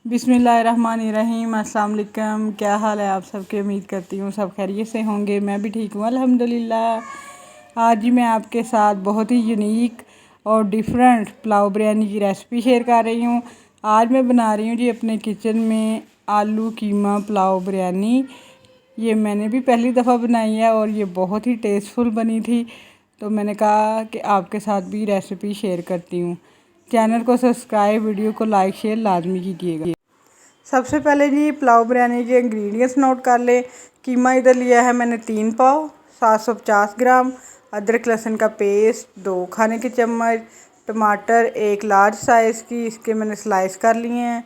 बिस्मिल्लाहिर्रहमानिर्रहीम। अस्सलाम वालेकुम। क्या हाल है आप सबके? उम्मीद करती हूँ सब खैरियत से होंगे। मैं भी ठीक हूँ अल्हम्दुलिल्लाह। आज ही मैं आपके साथ बहुत ही यूनिक और डिफरेंट पुलाव बिरयानी की रेसिपी शेयर कर रही हूँ। आज मैं बना रही हूँ जी अपने किचन में आलू कीमा पुलाव बिरयानी। ये मैंने भी पहली दफ़ा बनाई है और ये बहुत ही टेस्टफुल बनी थी, तो मैंने कहा कि आपके साथ भी रेसिपी शेयर करती हूँ। चैनल को सब्सक्राइब, वीडियो को लाइक शेयर लाजमी कीजिएगा। सबसे पहले जी पुलाव बिरयानी के इंग्रेडिएंट्स नोट कर लें। कीमा इधर लिया है मैंने 3 पाव, 750 ग्राम, अदरक लहसुन का पेस्ट 2 खाने के चम्मच, टमाटर 1 लार्ज साइज़ की, इसके मैंने स्लाइस कर लिए हैं।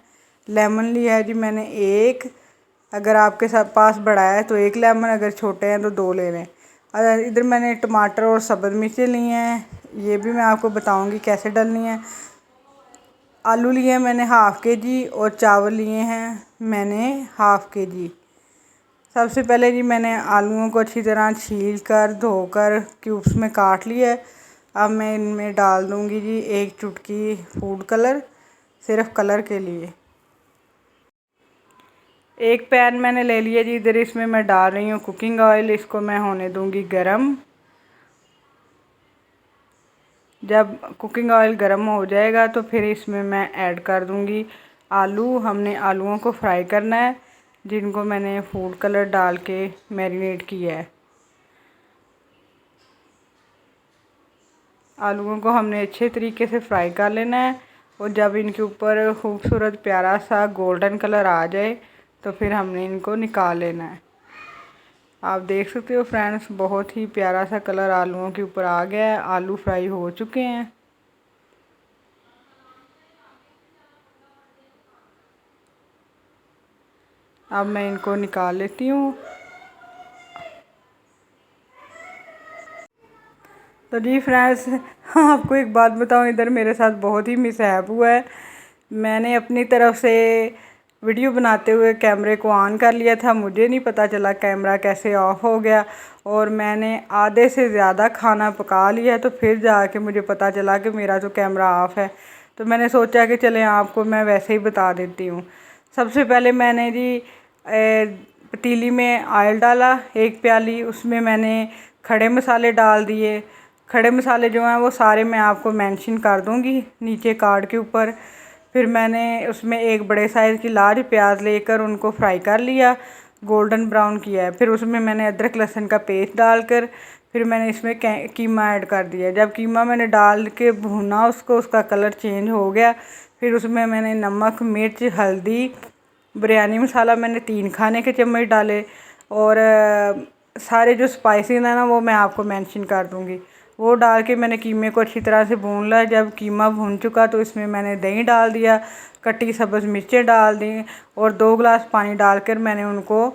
लेमन लिया है जी मैंने 1, अगर आपके साथ पास बड़ा है तो 1 लेमन, अगर छोटे हैं तो 2 ले लें। इधर मैंने टमाटर और सब्ज़ मिर्चें ली हैं, ये भी मैं आपको बताऊंगी कैसे डलनी है। आलू लिए हैं मैंने हाफ़ के जी और चावल लिए हैं मैंने हाफ़ के जी। सबसे पहले जी मैंने आलूओं को अच्छी तरह छील कर धोकर क्यूब्स में काट लिया है। अब मैं इनमें डाल दूंगी जी 1 चुटकी फूड कलर, सिर्फ कलर के लिए। एक पैन मैंने ले लिया जी, इधर इसमें मैं डाल रही हूँ कुकिंग ऑयल। इसको मैं होने दूंगी गरम। जब कुकिंग ऑयल गर्म हो जाएगा तो फिर इसमें मैं ऐड कर दूंगी आलू। हमने आलूओं को फ्राई करना है, जिनको मैंने फूड कलर डाल के मैरिनेट किया है। आलूओं को हमने अच्छे तरीके से फ्राई कर लेना है और जब इनके ऊपर खूबसूरत प्यारा सा गोल्डन कलर आ जाए तो फिर हमने इनको निकाल लेना है। आप देख सकते हो फ्रेंड्स, बहुत ही प्यारा सा कलर आलूओं के ऊपर आ गया है। आलू फ्राई हो चुके हैं। अब मैं इनको निकाल लेती हूँ। तो जी फ्रेंड्स, आपको एक बात बताऊँ, इधर मेरे साथ बहुत ही मिसहैप हुआ है। मैंने अपनी तरफ से वीडियो बनाते हुए कैमरे को ऑन कर लिया था, मुझे नहीं पता चला कैमरा कैसे ऑफ हो गया और मैंने आधे से ज़्यादा खाना पका लिया, तो फिर जाके मुझे पता चला कि मेरा तो कैमरा ऑफ है। तो मैंने सोचा कि चलें आपको मैं वैसे ही बता देती हूँ। सबसे पहले मैंने जी पतीली में ऑयल डाला 1 प्याली, उसमें मैंने खड़े मसाले डाल दिए। खड़े मसाले जो हैं वो सारे मैं आपको मेंशन कर दूंगी नीचे कार्ड के ऊपर। फिर मैंने उसमें 1 बड़े साइज़ की लार्ज प्याज लेकर उनको फ्राई कर लिया, गोल्डन ब्राउन किया है। फिर उसमें मैंने अदरक लहसुन का पेस्ट डालकर फिर मैंने इसमें कीमा ऐड कर दिया। जब कीमा मैंने डाल के भुना उसको, उसका कलर चेंज हो गया, फिर उसमें मैंने नमक, मिर्च, हल्दी, बिरयानी मसाला मैंने 3 खाने के चम्मच डाले और सारे जो स्पाइसेस हैं ना वो मैं आपको मेंशन कर दूंगी। वो डाल के मैंने कीमे को अच्छी तरह से भून लिया। जब कीमा भून चुका तो इसमें मैंने दही डाल दिया, कटी सब्ज़ मिर्चें डाल दी और 2 गिलास पानी डालकर मैंने उनको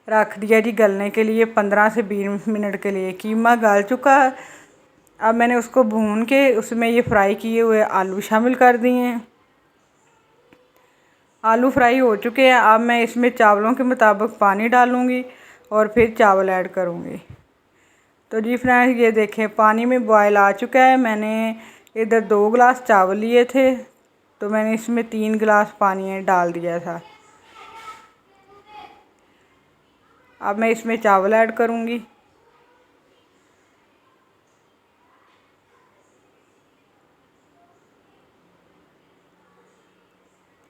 रख दिया जी गलने के लिए 15 से 20 मिनट के लिए। कीमा गल चुका। अब मैंने उसको भून के उसमें ये फ्राई किए हुए आलू शामिल कर दिए हैं। आलू फ्राई हो चुके हैं। अब मैं इसमें चावलों के मुताबिक पानी डालूँगी और फिर चावल ऐड करूँगी। तो जी फ्रेंड्स, ये देखें पानी में बॉयल आ चुका है। मैंने इधर 2 गिलास चावल लिए थे तो मैंने इसमें 3 गिलास पानी डाल दिया था। अब मैं इसमें चावल ऐड करूँगी।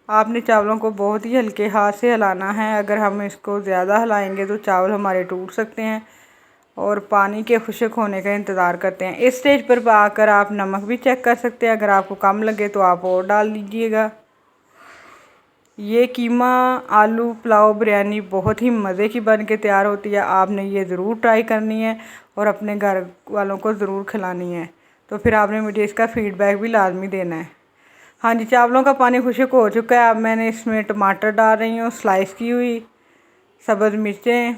आपने चावलों को बहुत ही हल्के हाथ से हिलाना है, अगर हम इसको ज़्यादा हिलाएंगे तो चावल हमारे टूट सकते हैं। और पानी के खुश्क होने का इंतज़ार करते हैं। इस स्टेज पर आकर आप नमक भी चेक कर सकते हैं, अगर आपको कम लगे तो आप और डाल दीजिएगा। ये कीमा आलू पुलाव बिरयानी बहुत ही मज़े की बन के तैयार होती है। आपने ये ज़रूर ट्राई करनी है और अपने घर वालों को ज़रूर खिलानी है। तो फिर आपने मुझे इसका फ़ीडबैक भी लाजमी देना है। हाँ जी, चावलों का पानी खुश्क हो चुका है। अब मैंने इसमें टमाटर डाल रही हूँ, स्लाइस की हुई सब्ज़ मिर्चें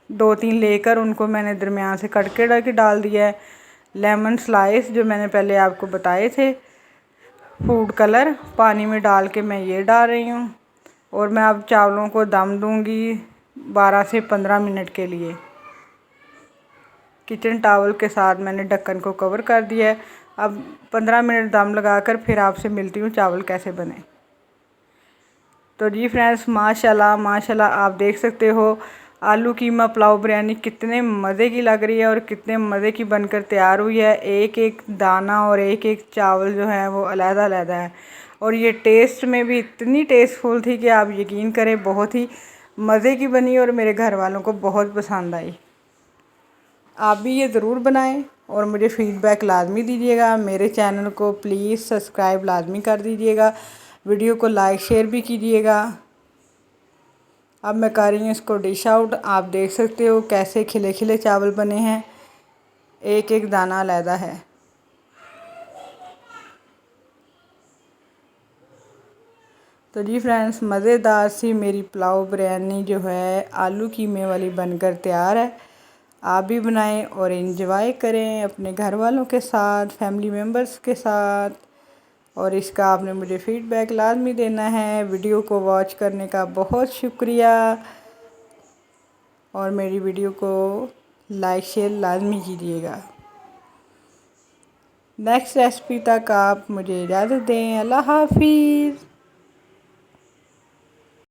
2-3 लेकर उनको मैंने दरमियान से कट के डाल दिया है। लेमन स्लाइस जो मैंने पहले आपको बताए थे, फूड कलर पानी में डाल के मैं ये डाल रही हूँ और मैं अब चावलों को दम दूँगी 12 से 15 मिनट के लिए। किचन टॉवल के साथ मैंने ढक्कन को कवर कर दिया है। अब 15 मिनट दम लगाकर फिर आपसे मिलती हूँ चावल कैसे बने। तो जी फ्रेंड्स, माशाल्लाह माशाल्लाह आप देख सकते हो आलू कीमा पुलाव बिरयानी कितने मज़े की लग रही है और कितने मज़े की बनकर तैयार हुई है। एक एक दाना और एक एक चावल जो है वो अलग-अलग है और ये टेस्ट में भी इतनी टेस्टफुल थी कि आप यकीन करें, बहुत ही मज़े की बनी और मेरे घर वालों को बहुत पसंद आई। आप भी ये ज़रूर बनाएं और मुझे फ़ीडबैक लाजमी दीजिएगा। मेरे चैनल को प्लीज़ सब्सक्राइब लाजमी कर दीजिएगा, वीडियो को लाइक शेयर भी कीजिएगा। अब मैं कर रही हूँ इसको डिश आउट। आप देख सकते हो कैसे खिले खिले चावल बने हैं, एक एक दाना अलहदा है। तो जी फ्रेंड्स, मज़ेदार सी मेरी पुलाव बिरयानी जो है आलू कीमे वाली बनकर तैयार है। आप भी बनाएं और एंजॉय करें अपने घर वालों के साथ, फैमिली मेम्बर्स के साथ। और इसका आपने मुझे फ़ीडबैक लाजमी देना है। वीडियो को वॉच करने का बहुत शुक्रिया और मेरी वीडियो को लाइक शेयर लाजमी कीजिएगा। नेक्स्ट रेसिपी तक आप मुझे इजाज़त दें। अल्लाह हाफिज़।